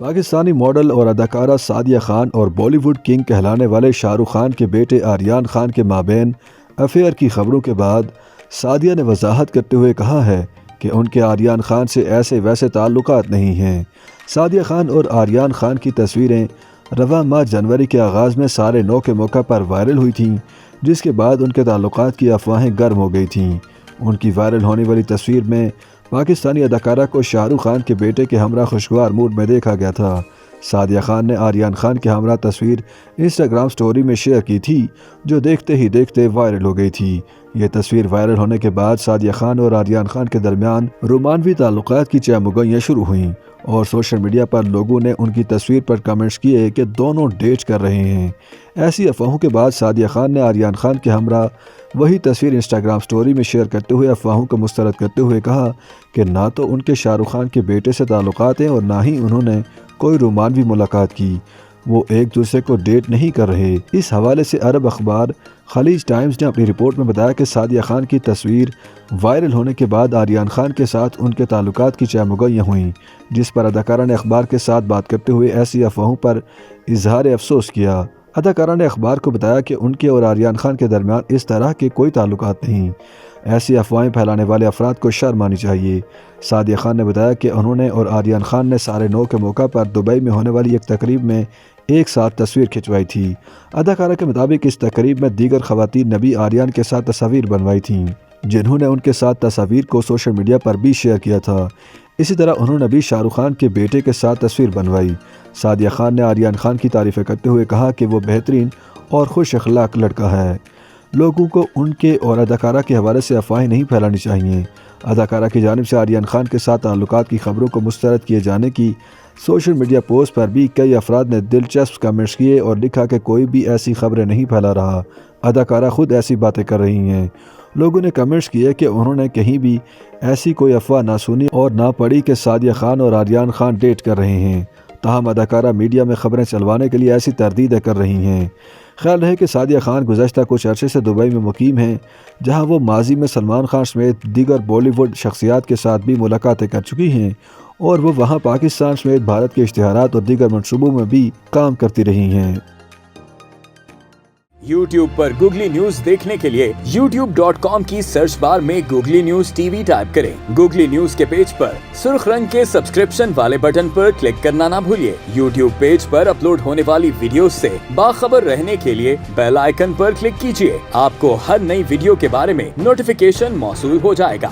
Pakistani model اور اداکارہ سعدیہ خان اور بالی ووڈ کنگ کہلانے والے شاہ رخ خان کے بیٹے آریان خان کے مابین افیئر کی خبروں کے بعد سعدیہ نے وضاحت کرتے ہوئے کہا ہے کہ ان کے آریان خان سے ایسے ویسے تعلقات نہیں ہیں۔ سعدیہ خان اور آریان خان کی تصویریں رواں ماہ جنوری کے آغاز میں سارے نو کے موقع پر وائرل ہوئی تھیں، جس کے بعد ان کے تعلقات کی افواہیں گرم ہو گئی تھیں۔ ان کی وائرل ہونے والی تصویر میں پاکستانی اداکارہ کو شاہ رخ خان کے بیٹے کے ہمراہ خوشگوار موڈ میں دیکھا گیا تھا۔ سعدیہ خان نے آریان خان کے ہمراہ تصویر انسٹاگرام سٹوری میں شیئر کی تھی، جو دیکھتے ہی دیکھتے وائرل ہو گئی تھی۔ یہ تصویر وائرل ہونے کے بعد سعدیہ خان اور آریان خان کے درمیان رومانوی تعلقات کی چہمگوئیاں شروع ہوئیں اور سوشل میڈیا پر لوگوں نے ان کی تصویر پر کمنٹس کیے کہ دونوں ڈیٹ کر رہے ہیں۔ ایسی افواہوں کے بعد سعدیہ خان نے آریان خان کے ہمراہ وہی تصویر انسٹاگرام سٹوری میں شیئر کرتے ہوئے افواہوں کو مسترد کرتے ہوئے کہا کہ نہ تو ان کے شاہ رخ خان کے بیٹے سے تعلقات ہیں اور نہ ہی انہوں نے کوئی رومانوی ملاقات کی، وہ ایک دوسرے کو ڈیٹ نہیں کر رہے۔ اس حوالے سے عرب اخبار خلیج ٹائمز نے اپنی رپورٹ میں بتایا کہ سعدیہ خان کی تصویر وائرل ہونے کے بعد آریان خان کے ساتھ ان کے تعلقات کی چہمگوئیاں ہوئیں، جس پر اداکارہ نے اخبار کے ساتھ بات کرتے ہوئے ایسی افواہوں پر اظہار افسوس کیا۔ اداکارہ نے اخبار کو بتایا کہ ان کے اور آریان خان کے درمیان اس طرح کے کوئی تعلقات نہیں۔ ایسی افواہیں پھیلانے والے افراد کو شرم آنی چاہیے۔ سعدیہ خان نے بتایا کہ انہوں نے اور آریان خان نے سارے نو کے موقع پر دبئی میں ہونے والی ایک تقریب میں ایک ساتھ تصویر کھنچوائی تھی۔ اداکارہ کے مطابق اس تقریب میں دیگر خواتین نے بھی آریان کے ساتھ تصاویر بنوائی تھیں، جنہوں نے ان کے ساتھ تصاویر کو سوشل میڈیا پر بھی شیئر کیا تھا۔ اسی طرح انہوں نے بھی شاہ رخ خان کے بیٹے کے ساتھ تصویر بنوائی۔ سعدیہ خان نے آریان خان کی تعریفیں کرتے ہوئے کہا کہ وہ بہترین اور خوش اخلاق لڑکا ہے۔ لوگوں کو ان کے اور اداکارہ کے حوالے سے افواہیں نہیں پھیلانی چاہیے۔ اداکارہ کی جانب سے آریان خان کے ساتھ تعلقات کی خبروں کو مسترد کیے جانے کی سوشل میڈیا پوسٹ پر بھی کئی افراد نے دلچسپ کمنٹس کیے اور لکھا کہ کوئی بھی ایسی خبریں نہیں پھیلا رہا، اداکارہ خود ایسی باتیں کر رہی ہیں۔ لوگوں نے کمنٹس کیے کہ انہوں نے کہیں بھی ایسی کوئی افواہ نہ سنی اور نہ پڑھی کہ سعدیہ خان اور آریان خان ڈیٹ کر رہے ہیں، تاہم اداکارہ میڈیا میں خبریں چلوانے کے لیے ایسی تردیدیں کر رہی ہیں۔ خیال رہے کہ سعدیہ خان گزشتہ کچھ عرصے سے دبئی میں مقیم ہیں، جہاں وہ ماضی میں سلمان خان سمیت دیگر بالی ووڈ شخصیات کے ساتھ بھی ملاقاتیں کر چکی ہیں اور وہ وہاں پاکستان سمیت بھارت کے اشتہارات اور دیگر منصوبوں میں بھی کام کرتی رہی ہیں۔ YouTube پر گوگلی نیوز دیکھنے کے لیے youtube.com کی سرچ بار میں googly news T V type کریں۔ گوگلی نیوز کے پیج پر سرخ رنگ کے سبسکرپشن والے بٹن پر کلک کرنا نہ بھولیے۔ YouTube پیج پر اپلوڈ ہونے والی ویڈیوز سے باخبر رہنے کے لیے بیل آئیکن پر کلک کیجیے۔ آپ کو ہر نئی ویڈیو کے بارے میں نوٹیفیکیشن موصول ہو جائے گا۔